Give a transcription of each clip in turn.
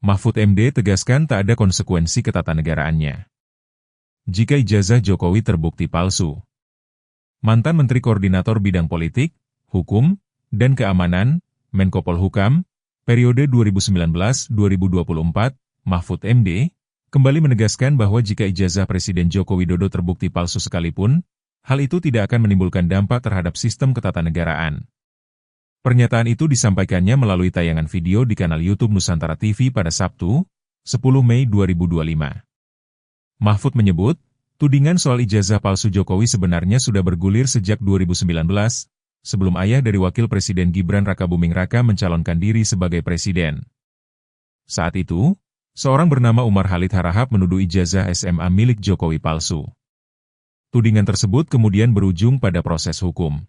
Mahfud MD tegaskan tak ada konsekuensi ketatanegaraannya jika ijazah Jokowi terbukti palsu. Mantan Menteri Koordinator Bidang Politik, Hukum, dan Keamanan, Menko Polhukam, periode 2019-2024, Mahfud MD, kembali menegaskan bahwa jika ijazah Presiden Joko Widodo terbukti palsu sekalipun, hal itu tidak akan menimbulkan dampak terhadap sistem ketatanegaraan. Pernyataan itu disampaikannya melalui tayangan video di kanal YouTube Nusantara TV pada Sabtu, 10 Mei 2025. Mahfud menyebut, tudingan soal ijazah palsu Jokowi sebenarnya sudah bergulir sejak 2019, sebelum ayah dari Wakil Presiden Gibran Rakabuming Raka mencalonkan diri sebagai presiden. Saat itu, seorang bernama Umar Khalid Harahap menuduh ijazah SMA milik Jokowi palsu. Tudingan tersebut kemudian berujung pada proses hukum.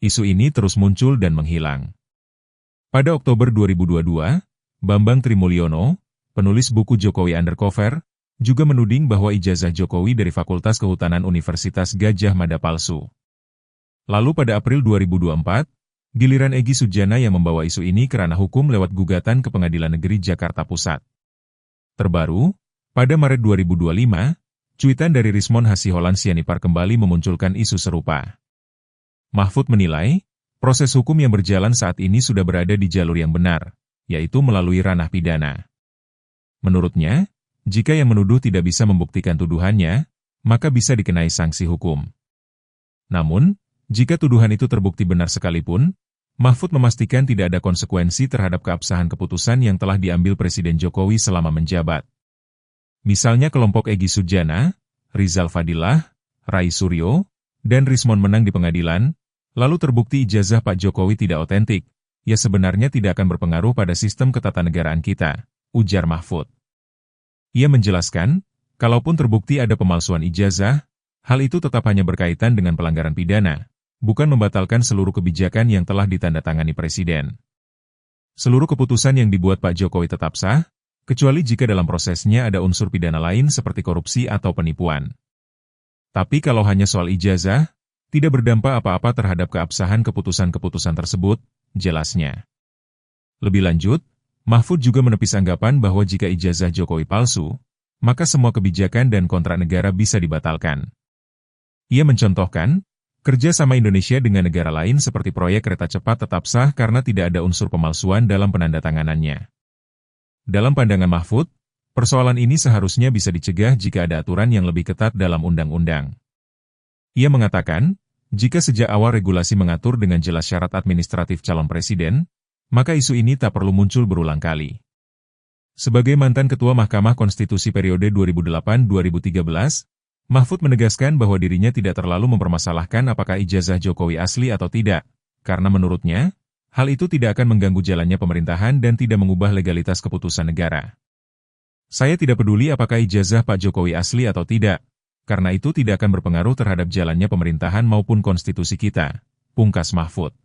Isu ini terus muncul dan menghilang. Pada Oktober 2022, Bambang Trimulyono, penulis buku Jokowi Undercover, juga menuding bahwa ijazah Jokowi dari Fakultas Kehutanan Universitas Gadjah Mada palsu. Lalu pada April 2024, giliran Egy Sujana yang membawa isu ini ke ranah hukum lewat gugatan ke Pengadilan Negeri Jakarta Pusat. Terbaru, pada Maret 2025, cuitan dari Rismon Hasiholan Sianipar kembali memunculkan isu serupa. Mahfud menilai, proses hukum yang berjalan saat ini sudah berada di jalur yang benar, yaitu melalui ranah pidana. Menurutnya, jika yang menuduh tidak bisa membuktikan tuduhannya, maka bisa dikenai sanksi hukum. Namun, jika tuduhan itu terbukti benar sekalipun, Mahfud memastikan tidak ada konsekuensi terhadap keabsahan keputusan yang telah diambil Presiden Jokowi selama menjabat. Misalnya kelompok Egy Sujana, Rizal Fadilah, Rai Suryo, dan Rismon menang di pengadilan, lalu terbukti ijazah Pak Jokowi tidak otentik, ya sebenarnya tidak akan berpengaruh pada sistem ketatanegaraan kita, ujar Mahfud. Ia menjelaskan, kalaupun terbukti ada pemalsuan ijazah, hal itu tetap hanya berkaitan dengan pelanggaran pidana, bukan membatalkan seluruh kebijakan yang telah ditandatangani Presiden. Seluruh keputusan yang dibuat Pak Jokowi tetap sah, kecuali jika dalam prosesnya ada unsur pidana lain seperti korupsi atau penipuan. Tapi kalau hanya soal ijazah, tidak berdampak apa-apa terhadap keabsahan keputusan-keputusan tersebut, jelasnya. Lebih lanjut, Mahfud juga menepis anggapan bahwa jika ijazah Jokowi palsu, maka semua kebijakan dan kontrak negara bisa dibatalkan. Ia mencontohkan, kerja sama Indonesia dengan negara lain seperti proyek kereta cepat tetap sah karena tidak ada unsur pemalsuan dalam penandatanganannya. Dalam pandangan Mahfud, persoalan ini seharusnya bisa dicegah jika ada aturan yang lebih ketat dalam undang-undang. Ia mengatakan, jika sejak awal regulasi mengatur dengan jelas syarat administratif calon presiden, maka isu ini tak perlu muncul berulang kali. Sebagai mantan Ketua Mahkamah Konstitusi periode 2008-2013, Mahfud menegaskan bahwa dirinya tidak terlalu mempermasalahkan apakah ijazah Jokowi asli atau tidak, karena menurutnya, hal itu tidak akan mengganggu jalannya pemerintahan dan tidak mengubah legalitas keputusan negara. Saya tidak peduli apakah ijazah Pak Jokowi asli atau tidak, karena itu tidak akan berpengaruh terhadap jalannya pemerintahan maupun konstitusi kita, pungkas Mahfud.